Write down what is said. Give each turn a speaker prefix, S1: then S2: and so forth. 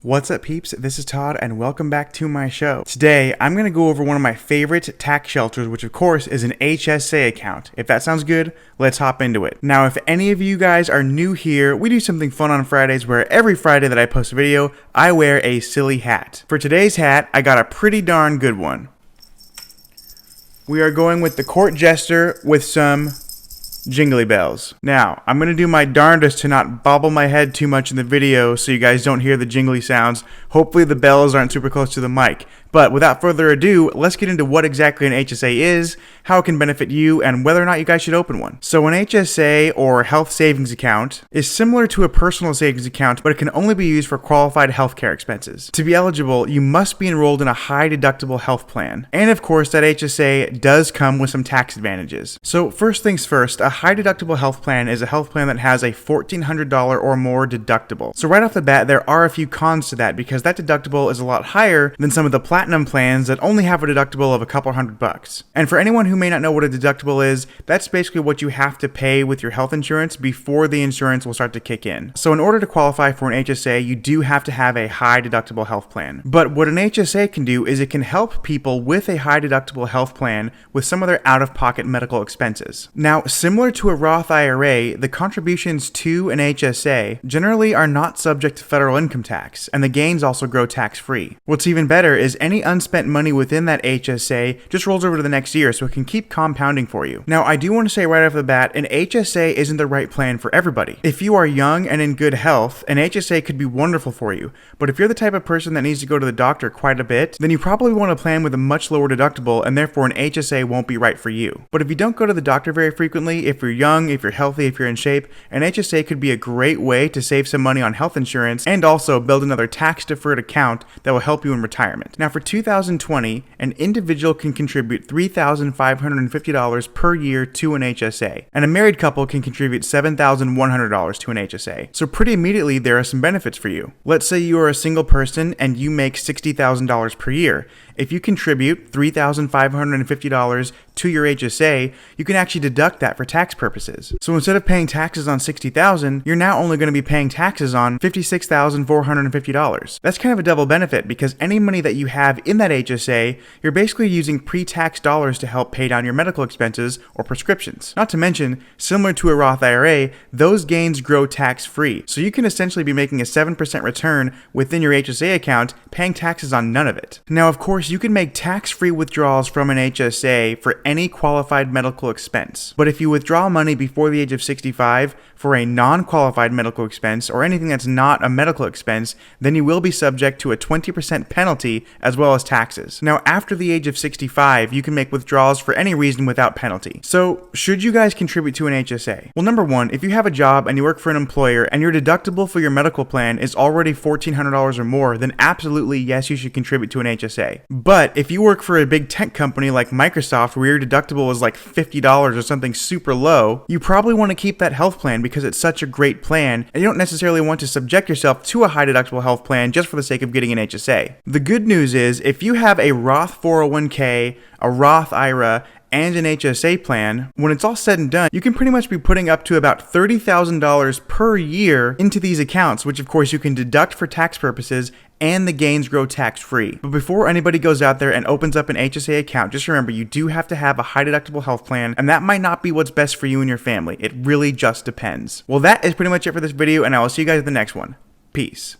S1: What's up, peeps? This is Todd and welcome back to my show. Today, I'm going to go over one of my favorite tax shelters, which of course is an HSA account. If that sounds good, let's hop into it. Now, if any of you guys are new here, we do something fun on Fridays where every Friday that I post a video, I wear a silly hat. For today's hat, I got a pretty darn good one. We are going with the court jester with some jingly bells. Now, I'm going to do my darndest to not bobble my head too much in the video so you guys don't hear the jingly sounds. Hopefully the bells aren't super close to the mic. But without further ado, let's get into what exactly an HSA is, how it can benefit you, and whether or not you guys should open one. So an HSA, or health savings account, is similar to a personal savings account, but it can only be used for qualified healthcare expenses. To be eligible, you must be enrolled in a high-deductible health plan. And of course, that HSA does come with some tax advantages. So first things first, a high-deductible health plan is a health plan that has a $1,400 or more deductible. So right off the bat, there are a few cons to that because that deductible is a lot higher than some of the platinum plans that only have a deductible of a couple $100. And for anyone who may not know what a deductible is, that's basically what you have to pay with your health insurance before the insurance will start to kick in. So in order to qualify for an HSA, you do have to have a high deductible health plan. But what an HSA can do is it can help people with a high deductible health plan with some of their out-of-pocket medical expenses. Now, similar to a Roth IRA, the contributions to an HSA generally are not subject to federal income tax, and the gains also grow tax-free. What's even better is any unspent money within that HSA just rolls over to the next year, so it can keep compounding for you. Now, I do want to say right off the bat, an HSA isn't the right plan for everybody. If you are young and in good health, an HSA could be wonderful for you. But if you're the type of person that needs to go to the doctor quite a bit, then you probably want a plan with a much lower deductible, and therefore an HSA won't be right for you. But if you don't go to the doctor very frequently, if you're young, if you're healthy, if you're in shape, an HSA could be a great way to save some money on health insurance and also build another tax-deferred account that will help you in retirement. Now, for 2020, an individual can contribute $3,550 per year to an HSA, and a married couple can contribute $7,100 to an HSA. So pretty immediately, there are some benefits for you. Let's say you are a single person and you make $60,000 per year. If you contribute $3,550 to your HSA, you can actually deduct that for tax purposes. So instead of paying taxes on $60,000, you're now only going to be paying taxes on $56,450. That's kind of a double benefit because any money that you have in that HSA, you're basically using pre-tax dollars to help pay down your medical expenses or prescriptions. Not to mention, similar to a Roth IRA, those gains grow tax-free. So you can essentially be making a 7% return within your HSA account, paying taxes on none of it. Now, of course, you can make tax-free withdrawals from an HSA for any qualified medical expense. But if you withdraw money before the age of 65 for a non-qualified medical expense or anything that's not a medical expense, then you will be subject to a 20% penalty as well as taxes. Now, after the age of 65, you can make withdrawals for any reason without penalty. So, should you guys contribute to an HSA? Well, number one, if you have a job and you work for an employer and your deductible for your medical plan is already $1,400 or more, then absolutely yes, you should contribute to an HSA. But if you work for a big tech company like Microsoft where your deductible is like $50 or something super low, you probably want to keep that health plan because it's such a great plan and you don't necessarily want to subject yourself to a high deductible health plan just for the sake of getting an HSA. The good news is if you have a Roth 401k, a Roth IRA, and an HSA plan, when it's all said and done, you can pretty much be putting up to about $30,000 per year into these accounts, which of course you can deduct for tax purposes and the gains grow tax-free. But before anybody goes out there and opens up an HSA account, just remember you do have to have a high deductible health plan, and that might not be what's best for you and your family. It really just depends. Well, that is pretty much it for this video, and I will see you guys in the next one. Peace.